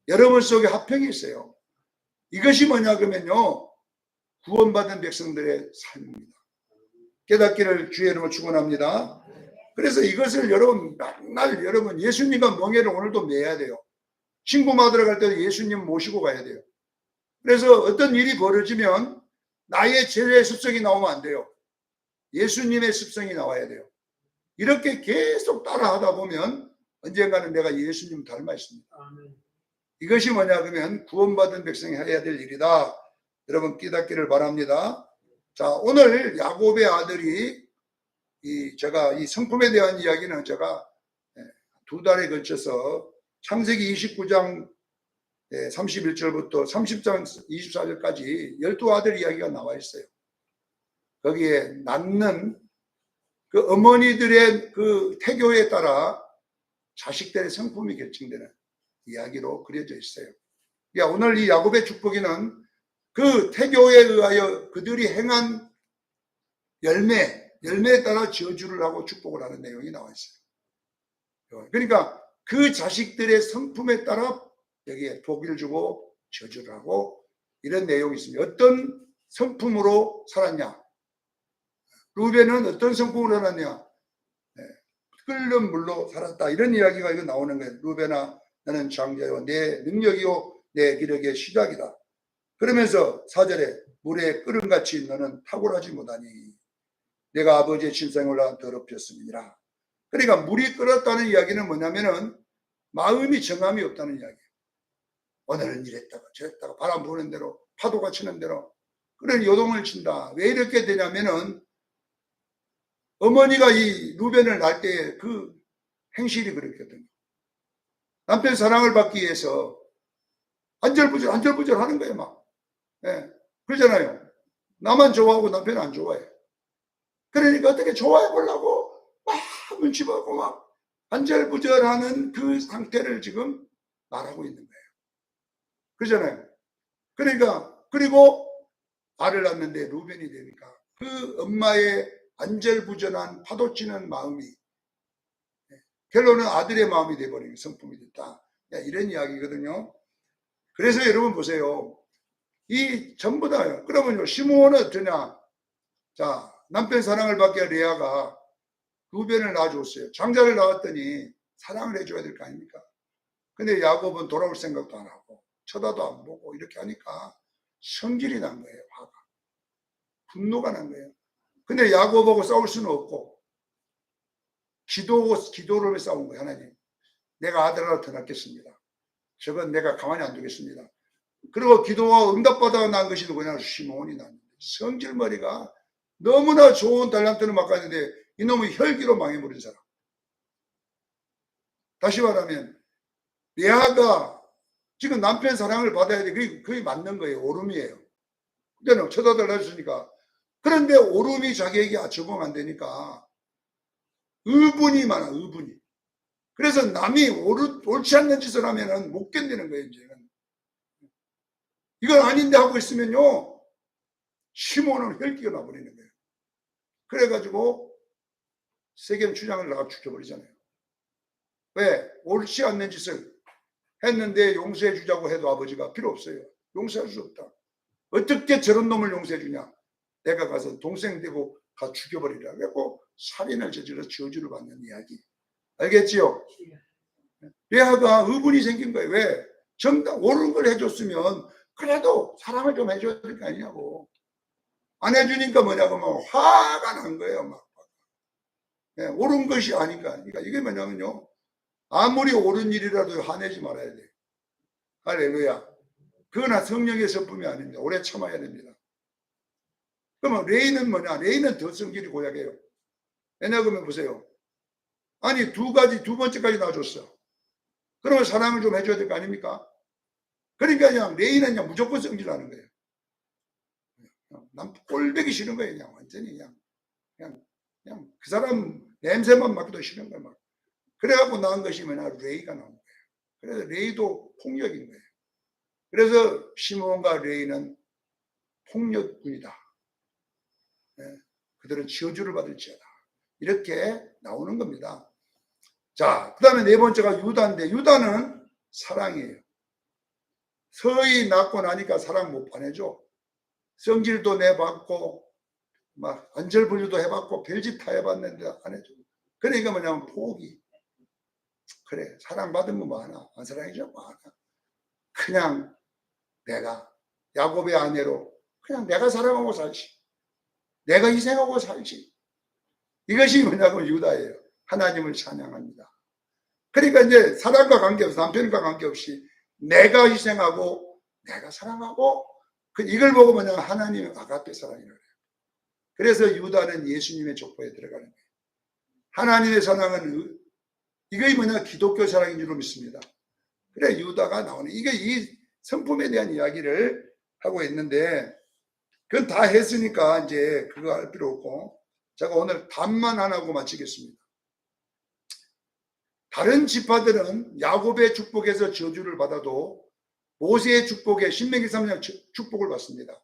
여러분 속에 화평이 있어요. 이것이 뭐냐 그러면요, 구원받은 백성들의 삶입니다. 깨닫기를 주의 이름으로 축원합니다. 그래서 이것을 여러분 맨날 여러분 예수님과 멍에를 오늘도 매야 돼요. 친구 만나러 갈 때도 예수님 모시고 가야 돼요. 그래서 어떤 일이 벌어지면 나의 죄의 습성이 나오면 안 돼요. 예수님의 습성이 나와야 돼요. 이렇게 계속 따라 하다 보면 언젠가는 내가 예수님 닮아 있습니다. 이것이 뭐냐 그러면 구원받은 백성이 해야 될 일이다. 여러분 깨닫기를 바랍니다. 자, 오늘 야곱의 아들이 제가 이 성품에 대한 이야기는 제가 두 달에 걸쳐서 창세기 29장 31절부터 30장 24절까지 12아들 이야기가 나와 있어요. 거기에 낳는 그 어머니들의 그 태교에 따라 자식들의 성품이 결정되는 이야기로 그려져 있어요. 그러니까 오늘 이 야곱의 축복에는 그 태교에 의하여 그들이 행한 열매에 따라 저주를 하고 축복을 하는 내용이 나와 있어요. 그러니까 그 자식들의 성품에 따라 여기에 복을 주고 저주를 하고 이런 내용이 있습니다. 어떤 성품으로 살았냐? 루벤은 어떤 성품으로 살았냐? 끓는 물로 살았다. 이런 이야기가 이거 나오는 거예요. 루벤아, 나는 장자요. 내 능력이요. 내 기력의 시작이다. 그러면서 4절에 물에 끓음같이 너는 탁월하지 못하니 내가 아버지의 침상을 더럽혔음이니라. 그러니까 물이 끓었다는 이야기는 뭐냐면은 마음이 정함이 없다는 이야기예요. 오늘은 이랬다가 저랬다가 바람 부는 대로 파도가 치는 대로 그런 요동을 친다. 왜 이렇게 되냐면은 어머니가 이 루벤을 낳을 때 그 행실이 그랬거든요. 남편 사랑을 받기 위해서 안절부절 하는 거예요, 막. 예, 그러잖아요. 나만 좋아하고 남편은 안 좋아해. 그러니까 어떻게 좋아해 보려고 막 눈치 보고 막 안절부절하는 그 상태를 지금 말하고 있는 거예요. 그러잖아요. 그러니까 그리고 아를 낳는데 루벤이 되니까 그 엄마의 안절부절한 파도치는 마음이 결론은 아들의 마음이 돼버리는 성품이 됐다. 이런 이야기거든요. 그래서 여러분 보세요. 이 전부 다요. 그러면요, 시므온은 어떠냐? 자, 남편 사랑을 받기 위해 레아가 루벤을 낳아줬어요. 장자를 낳았더니 사랑을 해줘야 될 거 아닙니까? 근데 야곱은 돌아올 생각도 안 하고 쳐다도 안 보고 이렇게 하니까 성질이 난 거예요. 화가. 분노가 난 거예요. 근데 야곱하고 싸울 수는 없고 기도를 싸운 거예요. 하나님, 내가 아들 하나 더 낳겠습니다. 저건 내가 가만히 안 두겠습니다. 그리고 기도와 응답받아 난 것이 누구냐? 시므온이 났는데, 성질머리가 너무나 좋은 달란트를 맡았는데 이놈의 혈기로 망해버린 사람. 다시 말하면 레아가 지금 남편 사랑을 받아야 돼. 그게 맞는 거예요. 오름이에요. 그때는 쳐다달라졌으니까. 그런데 오름이 자기에게 적응 안 되니까 의분이 많아. 의분이. 그래서 남이 옳지 않는 짓을 하면은 못 견디는 거예요. 이제는. 이건 아닌데 하고 있으면요, 시몬은 혈기가 나버리는 거예요. 그래가지고 세겜 추장을 나가 죽여버리잖아요. 왜? 옳지 않는 짓을 했는데 용서해 주자고 해도 아버지가 필요 없어요. 용서할 수 없다. 어떻게 저런 놈을 용서해 주냐? 내가 가서 동생 되고 가 죽여버리라. 그래고 살인을 저질러 저주를 받는 이야기. 알겠지요? 레아가 의분이 생긴 거예요. 왜? 정답 옳은 걸 해줬으면 그래도 사랑을 좀 해줘야 될 거 아니냐고. 안 해주니까 뭐냐고 막 화가 난 거예요. 막. 네, 옳은 것이 아닌가. 그러니까 이게 뭐냐면요, 아무리 옳은 일이라도 화내지 말아야 돼. 할렐루야. 그러나 성령의 성품이 아닙니다. 오래 참아야 됩니다. 그러면 레이는 뭐냐? 레이는 더 성질이 고약해요. 왜냐하면 보세요. 아니 두 번째까지 놔줬어. 그러면 사랑을 좀 해줘야 될 거 아닙니까? 그러니까 그냥 레이는 그냥 무조건 성질하는 거예요. 난 꼴보기 싫은 거예요. 그냥 완전히 그냥 그 사람 냄새만 맡기도 싫은 거예요. 막. 그래갖고 나온 것이 뭐냐? 레이가 나온 거예요. 그래서 레이도 폭력인 거예요. 그래서 시므온과 레이는 폭력군이다. 네, 그들은 저주를 받을지어다. 이렇게 나오는 겁니다. 자, 그 다음에 네 번째가 유다인데, 유다는 사랑이에요. 서희 낳고 나니까 사랑 못 보내줘. 성질도 내봤고 막 안절부리도 해봤고 별짓 다 해봤는데 안 해줘. 그러니까 뭐냐면 포기. 그래, 사랑받으면 많아. 안 사랑해줘 많아. 그냥 내가 야곱의 아내로 그냥 내가 사랑하고 살지. 내가 희생하고 살지. 이것이 뭐냐면 유다예요. 하나님을 찬양합니다. 그러니까 이제 사랑과 관계없이, 남편과 관계없이 내가 희생하고 내가 사랑하고, 이걸 보고 뭐냐, 하나님의 아가페 사랑이라고 해요. 그래서 유다는 예수님의 족보에 들어가는 거예요. 하나님의 사랑은 이게 뭐냐, 기독교 사랑인 줄로 믿습니다. 그래 유다가 나오네. 이게 이 성품에 대한 이야기를 하고 있는데, 그건 다 했으니까 이제 그거 할 필요 없고, 제가 오늘 답만 안 하고 마치겠습니다. 다른 지파들은 야곱의 축복에서 저주를 받아도 모세의 축복에, 신명기 3장 축복을 받습니다.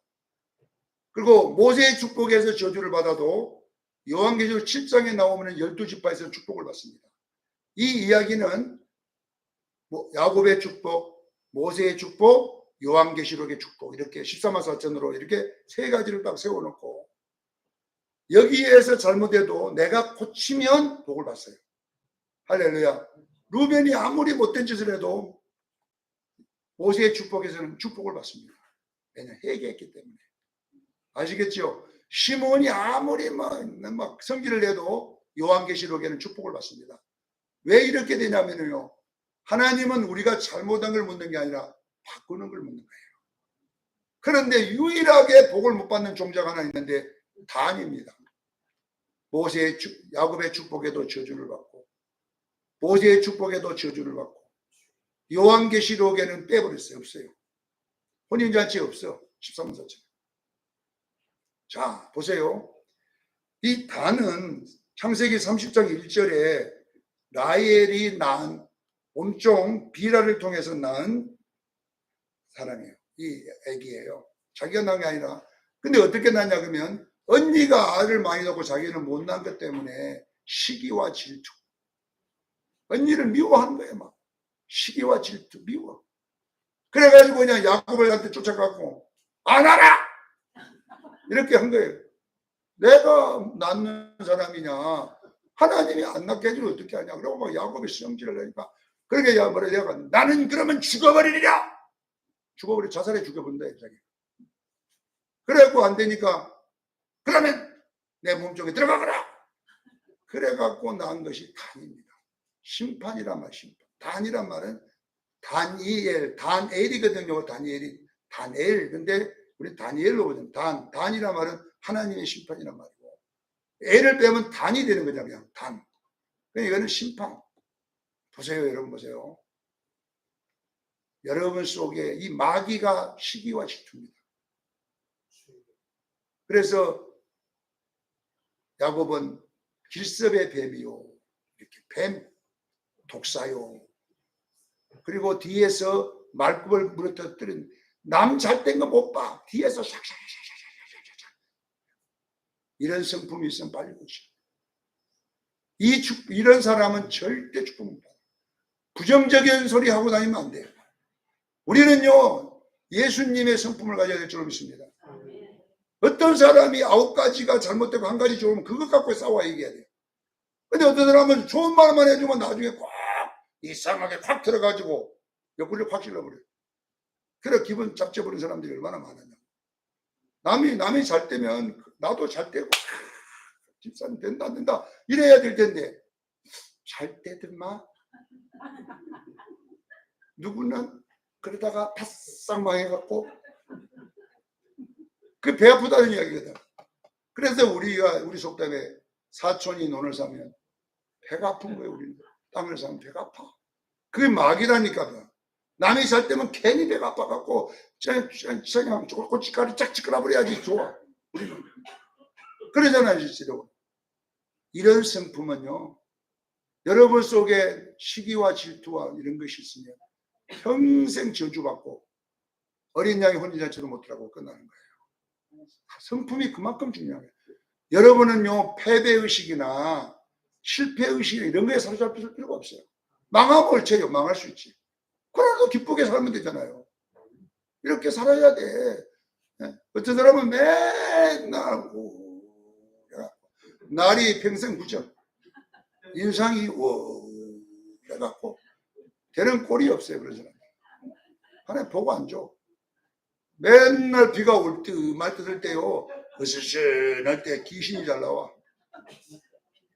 그리고 모세의 축복에서 저주를 받아도 요한계시록 7장에 나오면 12지파에서 축복을 받습니다. 이 이야기는 야곱의 축복, 모세의 축복, 요한계시록의 축복, 이렇게 14만 4천으로 이렇게 세 가지를 딱 세워놓고, 여기에서 잘못해도 내가 고치면 복을 받어요. 할렐루야. 루벤이 아무리 못된 짓을 해도 모세의 축복에서는 축복을 받습니다. 왜냐하면 회개했기 때문에. 아시겠죠? 시므온이 아무리 막 성질을 내도 요한계시록에는 축복을 받습니다. 왜 이렇게 되냐면요, 하나님은 우리가 잘못한 걸 묻는 게 아니라 바꾸는 걸 묻는 거예요. 그런데 유일하게 복을 못 받는 종자가 하나 있는데 단입니다. 야곱의 축복에도 저주를 받고, 모세의 축복에도 저주를 받고, 요한계시록에는 빼버렸어요. 없어요. 혼인잔치 없어. 13만 4천. 자, 보세요. 이 단은 창세기 30장 1절에 라헬이 낳은 몸종 비라를 통해서 낳은 사람이에요. 이 애기예요. 자기가 낳은 게 아니라. 근데 어떻게 낳냐 그러면 언니가 아를 많이 낳고 자기는 못 낳은 것 때문에 시기와 질투. 언니를 미워한 거예요. 막 시기와 질투, 미워. 그래가지고 그냥 야곱한테 쫓아가고 안 하라 이렇게 한 거예요. 내가 낳는 사람이냐, 하나님이 안 낳게 해주면 어떻게 하냐. 그러고 막 야곱이 성질을 내니까 그러게 야곱을 내가 나는 그러면 죽어버리리라. 죽어버려, 자살해 죽여본다 자기. 그래갖고 안 되니까 그러면 내 몸속에 들어가거라. 그래갖고 낳은 것이 단입니다. 심판이란 말, 심판. 단이란 말은 다니엘, 단엘이거든요. 다니엘이 단엘. 근데 우리 다니엘로 보면 단이란 말은 하나님의 심판이란 말이고, 엘을 빼면 단이 되는 거잖아요. 그냥 단. 그러니까 이거는 심판. 보세요, 여러분 보세요. 여러분 속에 이 마귀가 시기와 질투입니다. 그래서 야곱은 길섭의 뱀이요, 이렇게 뱀, 독사요. 그리고 뒤에서 말굽을 물어뜯는 남 잘된 거 못 봐. 뒤에서 샥샥샥샥샥샥 이런 성품이 있으면 빨리 고쳐. 이런 사람은 절대 축복 못 받아. 부정적인 소리 하고 다니면 안 돼요. 우리는요, 예수님의 성품을 가져야 될 줄 믿습니다. 어떤 사람이 9가지가 잘못되고 1가지 좋으면 그것 갖고 싸워 얘기해야 돼요. 근데 어떤 사람은 좋은 말만 해주면 나중에 꽉 이상하게 확 들어가지고 옆구리를 확 찔러버려요. 그래 기분 잡혀버린 사람들이 얼마나 많았냐. 남이 잘 되면 나도 잘 되고 집사님 된다 안 된다 이래야 될 텐데 잘 되든마 누구는 그러다가 바싹 망해갖고 그 배 아프다는 이야기거든. 그래서 우리 속담에 사촌이 논을 사면 배가 아픈 거예요. 우리는 땅을 사면 배가 아파. 그게 마귀라니까. 남이 살 때면 괜히 배가 아파갖고 그냥 고춧가루 쫙 찌끄러버려야지 좋아. 우리는 그러잖아요. 실제로. 이런 성품은요, 여러분 속에 시기와 질투와 이런 것이 있으면 평생 저주받고 어린 양이 혼자 자체도 못하고 끝나는 거예요. 성품이 그만큼 중요해요. 여러분은요, 패배의식이나 실패의식 이런 거에 사로잡힐 필요가 없어요. 망하면 얼체요. 망할 수 있지. 그래도 기쁘게 살면 되잖아요. 이렇게 살아야 돼. 어떤 사람은 맨날 날이 평생 굳죠. 인상이 해갖고 되는 꼴이 없어요. 그런 사람. 하나님 보고 안 줘. 맨날 비가 올 듯 말 듯 할 때요, 으스스할 때 귀신이 잘 나와.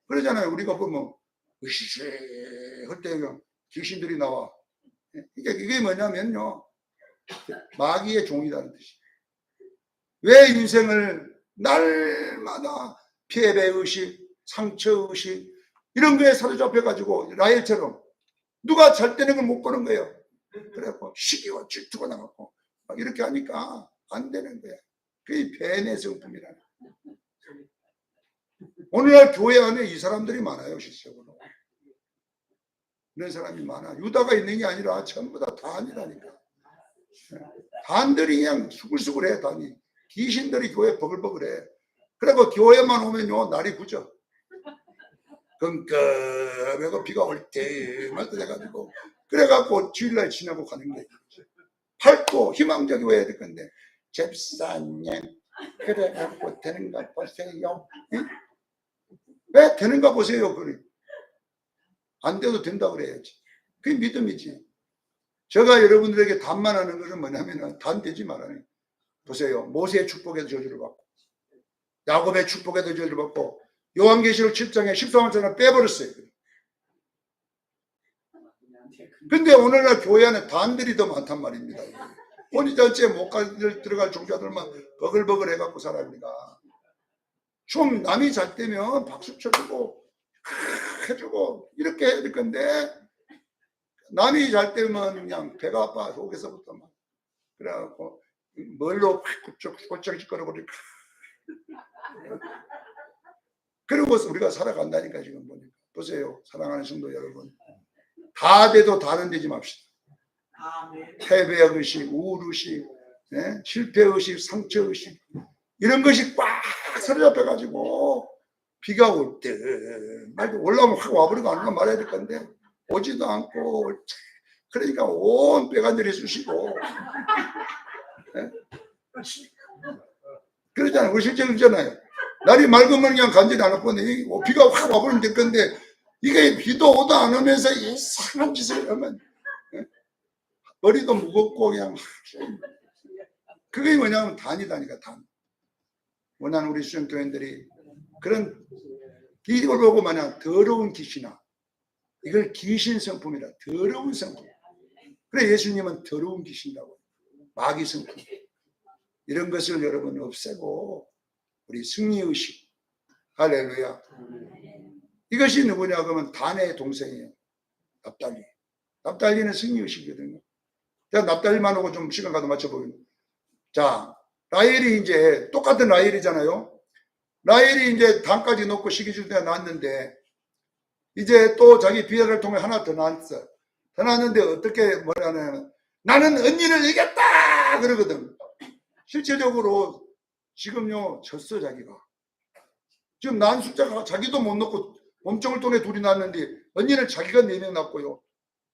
그러잖아요. 우리가 보면 으스스 할 때 귀신들이 나와. 이게 뭐냐면요, 마귀의 종이라는 뜻이에요. 왜 인생을 날마다 패배의식, 상처의식 이런 거에 사로잡혀가지고 라헬처럼 누가 잘 되는 걸 못 보는 거예요. 그래갖고 시기와 질투가 나갖고 막 이렇게 하니까 안 되는 거야. 그게 뱀의 성품이라는 거야. 오늘날 교회 안에 이 사람들이 많아요. 실제로 이런 사람이 많아. 유다가 있는 게 아니라 전부 다 단이라니까. 단들이 그냥 수글수글해. 단이 귀신들이 교회 버글버글해. 그리고 교회만 오면요 날이 굳어. 끔끔하고 비가 올 때 말도 돼가지고 그래갖고 주일날 지나고 가는 거예요. 밝고 희망적이 해야 될 건데 집사님 그래갖고 되는가 보세요. 응? 왜 되는가 보세요. 그래. 안 돼도 된다 그래야지. 그게 믿음이지. 제가 여러분들에게 단만하는 것은 뭐냐면 단 되지 말아요. 보세요. 모세의 축복에도 저주를 받고 야곱의 축복에도 저주를 받고 요한계시록 7장에 14원짜리를 빼버렸어요. 근데 오늘날 교회 안에 단들이 더 많단 말입니다. 혼이절제 못 들어갈 종자들만 버글버글 해갖고 살아갑니다. 좀 남이 잘 되면 박수 쳐주고 해주고 이렇게 해야 될 건데 남이 잘 되면 그냥 배가 아파 속에서부터 막 그래갖고 뭘로 꼴짝짓거리고 그러고 우리가 살아간다니까. 지금 보니까 보세요. 사랑하는 성도 여러분, 다 돼도 다는 되지 맙시다. 패배의식, 우울의식, 실패의식, 상처의식 이런 것이 꽉 사로잡혀가지고 비가 올 때 말도 올라오면 확 와버리고 안 오면 말해야 될 건데 오지도 않고 그러니까 온 빼간절해 주시고. 네? 그러잖아요. 우리 실제 그러잖아요. 날이 맑으면 그냥 간절히 안 왔거든요. 비가 확 와버리면 될 건데, 이게 비도 오도 안 오면서 이상한 짓을 하면, 네? 머리도 무겁고 그냥. 그게 뭐냐면 단이다니까, 단. 원하는 우리 수영교인들이 그런 이걸 보고 마냥 더러운 귀신아, 이걸 귀신 성품이라, 더러운 성품. 그래 예수님은 더러운 귀신이라고, 마귀 성품. 이런 것을 여러분 없애고 우리 승리의식, 할렐루야. 이것이 누구냐 그러면 단의 동생이에요. 납달리. 납달리는 승리의식이거든요. 제가 납달리만 하고 좀 시간 가도 맞춰보겠습니다. 자, 라헬이 이제 똑같은 라헬이잖아요. 라헬이 이제 단까지 놓고 시기 줄 때가 났는데, 이제 또 자기 비하를 통해 하나 더 낳았어. 더 낳았는데 어떻게 뭐라냐면 나는 언니를 이겼다 그러거든. 실제적으로 지금요 졌어. 자기가 지금 낳은 숫자가 자기도 못 넣고 몸종을 통해 둘이 낳았는데, 언니는 자기가 4명 낳고요,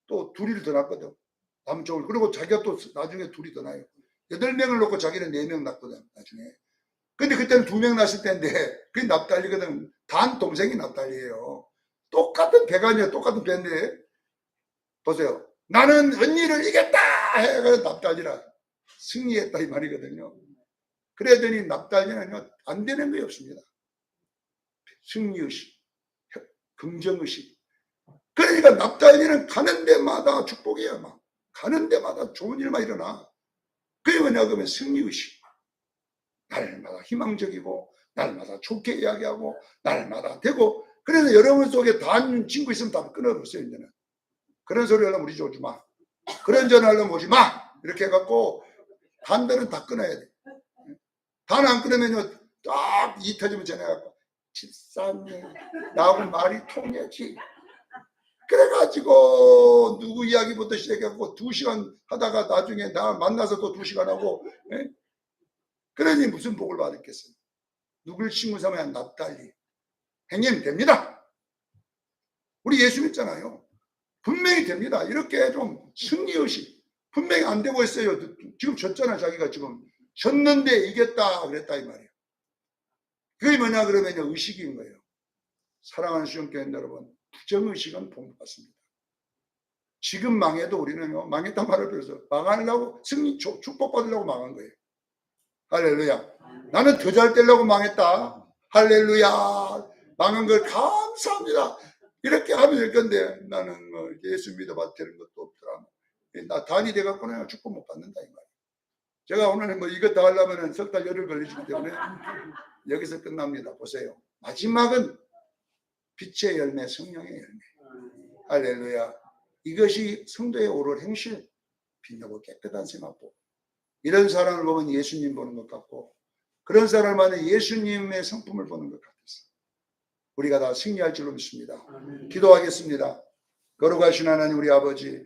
또 둘이를 더 낳거든, 남종을. 그리고 자기가 또 나중에 둘이 더 낳아요. 8명을 놓고 자기는 4명 낳거든 나중에. 근데 그때는 2명 낳았을 텐데 그게 납달리거든. 단 동생이 납달리예요. 똑같은 배가 똑같은 배인데 보세요. 나는 언니를 이겼다 해가 납달리라 승리했다 이 말이거든요. 그러더니 납달리는 안 되는 게 없습니다. 승리의식, 긍정의식. 그러니까 납달리는 가는 데마다 축복이야. 막 가는 데마다 좋은 일만 일어나. 그게 뭐냐 그러면 승리의식. 날마다 희망적이고 날마다 좋게 이야기하고 날마다 되고. 그래서 여러분 속에 단 친구 있으면 다 끊어버렸어요. 이제는 그런 소리 하려면 우리 오지 마, 그런 전화 하려면 오지 마, 이렇게 해갖고 단들은 다 끊어야 돼. 단 안 끊으면요 딱 이 터지면 전화해갖고 집사님 나하고 말이 통하지. 그래가지고 누구 이야기부터 시작해갖고 2시간 하다가 나중에 나 만나서 또 2시간 하고. 예? 그러니 무슨 복을 받았겠어요. 누굴 친구 삼아야 납달리. 행님 됩니다. 우리 예수 믿잖아요. 분명히 됩니다. 이렇게 좀 승리의식. 분명히 안 되고 있어요. 지금 졌잖아. 자기가 지금 졌는데 이겼다 그랬다 이 말이에요. 그게 뭐냐 그러면 의식인 거예요. 사랑하는 수영교인 여러분, 부정의식은 복 못 받습니다. 지금 망해도 우리는 망했단 말을 빌어서 망하려고, 승리 축복받으려고 망한 거예요. 할렐루야. 나는 더 잘 되려고 망했다. 할렐루야. 망한 걸 감사합니다. 이렇게 하면 될 건데 나는 뭐 예수 믿어봐도 되는 것도 없더라. 나 단이 돼갖고 내가 축복 못 받는다 이 말이에요. 제가 오늘 뭐 이것 다 하려면 석 달 열흘 걸리기 때문에 여기서 끝납니다. 보세요. 마지막은 빛의 열매, 성령의 열매. 할렐루야. 이것이 성도의 오를 행실, 빛나고 깨끗한 생각보. 이런 사람을 보면 예수님 보는 것 같고, 그런 사람만은 예수님의 성품을 보는 것 같아서 우리가 다 승리할 줄로 믿습니다. 기도하겠습니다. 거룩하신 하나님 우리 아버지,